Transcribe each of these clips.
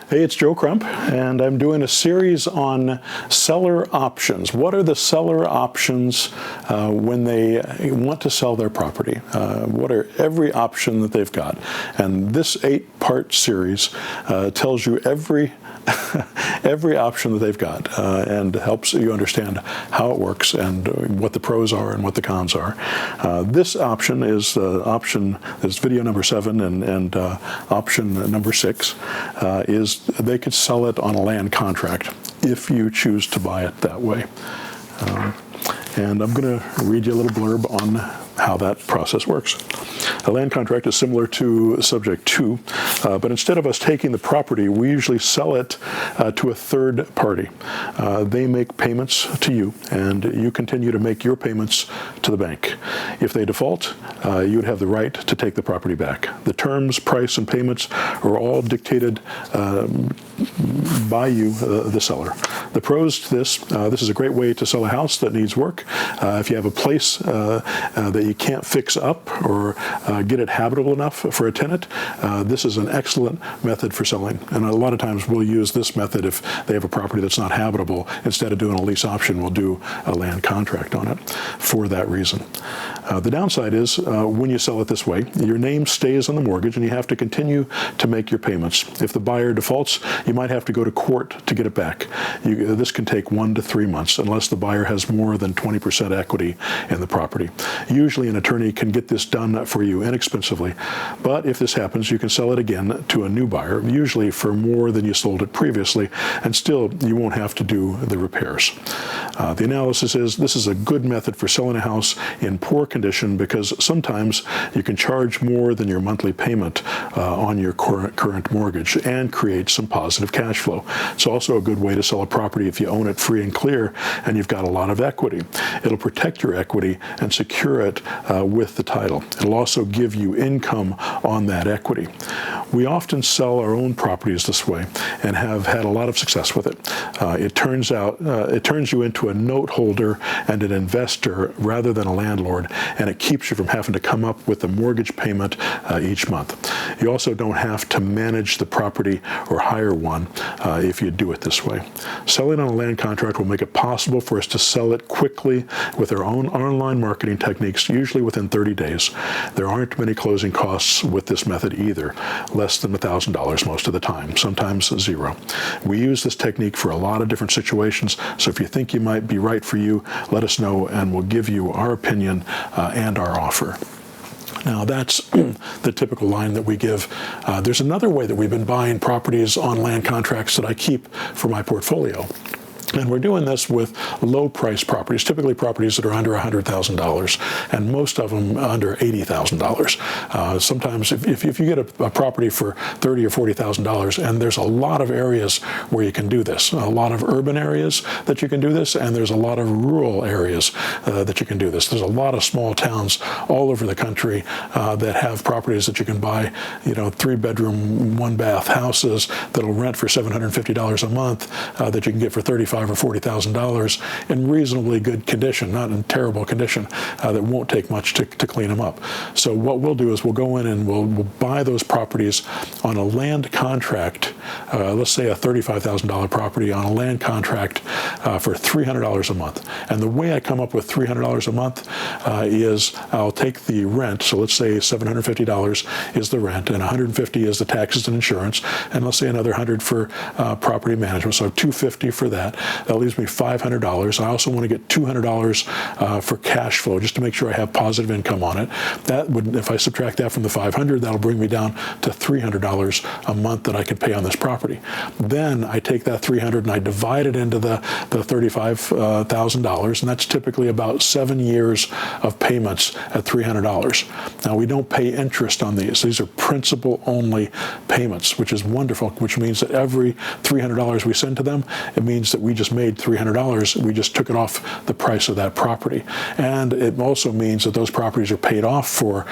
Hey, it's Joe Crump, and I'm doing a series on seller options. What are the seller options when they want to sell their property? What are every option that they've got? And this 8-part series tells you every option that they've got and helps you understand how it works and what the pros are and what the cons are. This option is video number 7, and option number 6 is they could sell it on a land contract if you choose to buy it that way. And I'm going to read you a little blurb on how that process works. A land contract is similar to Subject 2, but instead of us taking the property, we usually sell it to a third party. They make payments to you, and you continue to make your payments to the bank. If they default, you would have the right to take the property back. The terms, price, and payments are all dictated by you, the seller. The pros to this is a great way to sell a house that needs work. If you have a place that you can't fix up or get it habitable enough for a tenant, this is an excellent method for selling. And a lot of times we'll use this method if they have a property that's not habitable. Instead of doing a lease option, we'll do a land contract on it for that reason. The downside is when you sell it this way, your name stays on the mortgage and you have to continue to make your payments. If the buyer defaults, you might have to go to court to get it back. This can take 1 to 3 months unless the buyer has more than 20% equity in the property. Usually an attorney can get this done for you inexpensively, but if this happens, you can sell it again to a new buyer, usually for more than you sold it previously, and still you won't have to do the repairs. The analysis is this is a good method for selling a house in poor condition because sometimes you can charge more than your monthly payment on your current mortgage and create some positive cash flow. It's also a good way to sell a property if you own it free and clear and you've got a lot of equity. It'll protect your equity and secure it with the title. It'll also give you income on that equity. We often sell our own properties this way and have had a lot of success with it. It turns you into a note holder and an investor rather than a landlord, and it keeps you from having to come up with a mortgage payment each month. You also don't have to manage the property or hire one if you do it this way. Selling on a land contract will make it possible for us to sell it quickly with our own online marketing techniques, usually within 30 days. There aren't many closing costs with this method either, less than $1,000 most of the time, sometimes zero. We use this technique for a lot of different situations, so if you think you might be right for you, let us know and we'll give you our opinion and our offer. Now, that's the typical line that we give. There's another way that we've been buying properties on land contracts that I keep for my portfolio. And we're doing this with low-priced properties, typically properties that are under $100,000, and most of them under $80,000. Sometimes, if you get a property for $30,000 or $40,000, and there's a lot of areas where you can do this, a lot of urban areas that you can do this, and there's a lot of rural areas that you can do this. There's a lot of small towns all over the country that have properties that you can buy, 3-bedroom, 1-bath houses that'll rent for $750 a month that you can get for $35,000 or $40,000 in reasonably good condition, not in terrible condition, that won't take much to clean them up. So what we'll do is we'll go in and we'll buy those properties on a land contract, let's say a $35,000 property on a land contract for $300 a month. And the way I come up with $300 a month is I'll take the rent, so let's say $750 is the rent, and $150 is the taxes and insurance, and let's say another $100 for property management, so $250 for that. That leaves me $500. I also want to get $200 for cash flow, just to make sure I have positive income on it. That would, if I subtract that from the $500, that'll bring me down to $300 a month that I could pay on this property. Then I take that $300 and I divide it into the $35,000, and that's typically about 7 years of payments at $300. Now, we don't pay interest on these. These are principal-only payments, which is wonderful, which means that every $300 we send to them, it means that we just made $300. We just took it off the price of that property. And it also means that those properties are paid off for,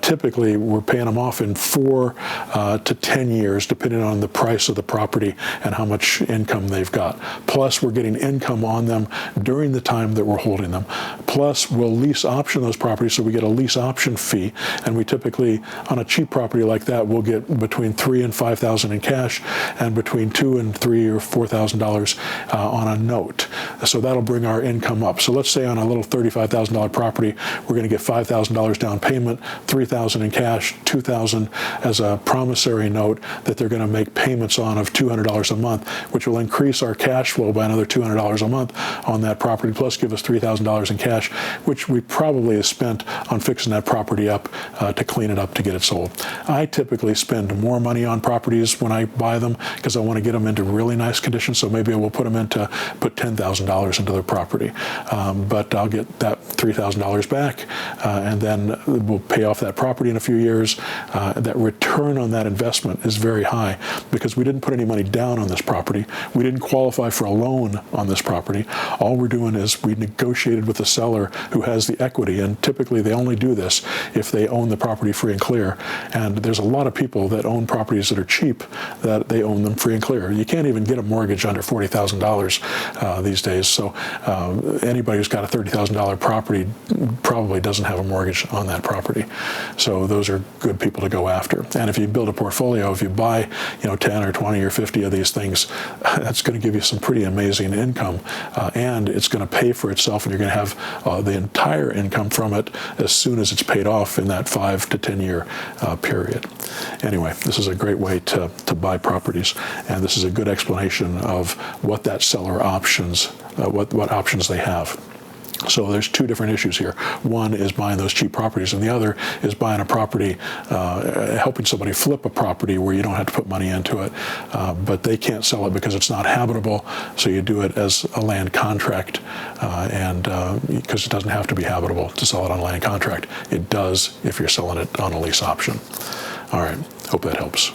typically we're paying them off in 4 to 10 years, depending on the price of the property and how much income they've got. Plus, we're getting income on them during the time that we're holding them. Plus, we'll lease option those properties, so we get a lease option fee, and we typically, on a cheap property like that, we'll get between $3,000 and $5,000 in cash, and between $2,000 and $3,000 or $4,000 on a note. So that'll bring our income up. So let's say on a little $35,000 property, we're going to get $5,000 down payment, $3,000 in cash, $2,000 as a promissory note that they're going to make payments on of $200 a month, which will increase our cash flow by another $200 a month on that property, plus give us $3,000 in cash, which we probably have spent on fixing that property up to clean it up to get it sold. I typically spend more money on properties when I buy them because I want to get them into really nice condition, so maybe I will put $10,000 into their property. But I'll get that $3,000 back, and then we'll pay off that property in a few years. That return on that investment is very high because we didn't put any money down on this property. We didn't qualify for a loan on this property. All we're doing is we negotiated with the seller who has the equity, and typically they only do this if they own the property free and clear. And there's a lot of people that own properties that are cheap that they own them free and clear. You can't even get a mortgage under $40,000 these days. So anybody who's got a $30,000 property probably doesn't have a mortgage on that property. So those are good people to go after. And if you build a portfolio, if you buy 10 or 20 or 50 of these things, that's going to give you some pretty amazing income, and it's going to pay for itself, and you're going to have the entire income from it as soon as it's paid off in that 5 to 10 year period. Anyway, this is a great way to buy properties, and this is a good explanation of what that seller options, what options they have. So there's two different issues here. One is buying those cheap properties, and the other is buying a property, helping somebody flip a property where you don't have to put money into it, but they can't sell it because it's not habitable, so you do it as a land contract, and because it doesn't have to be habitable to sell it on a land contract. It does if you're selling it on a lease option. All right, hope that helps.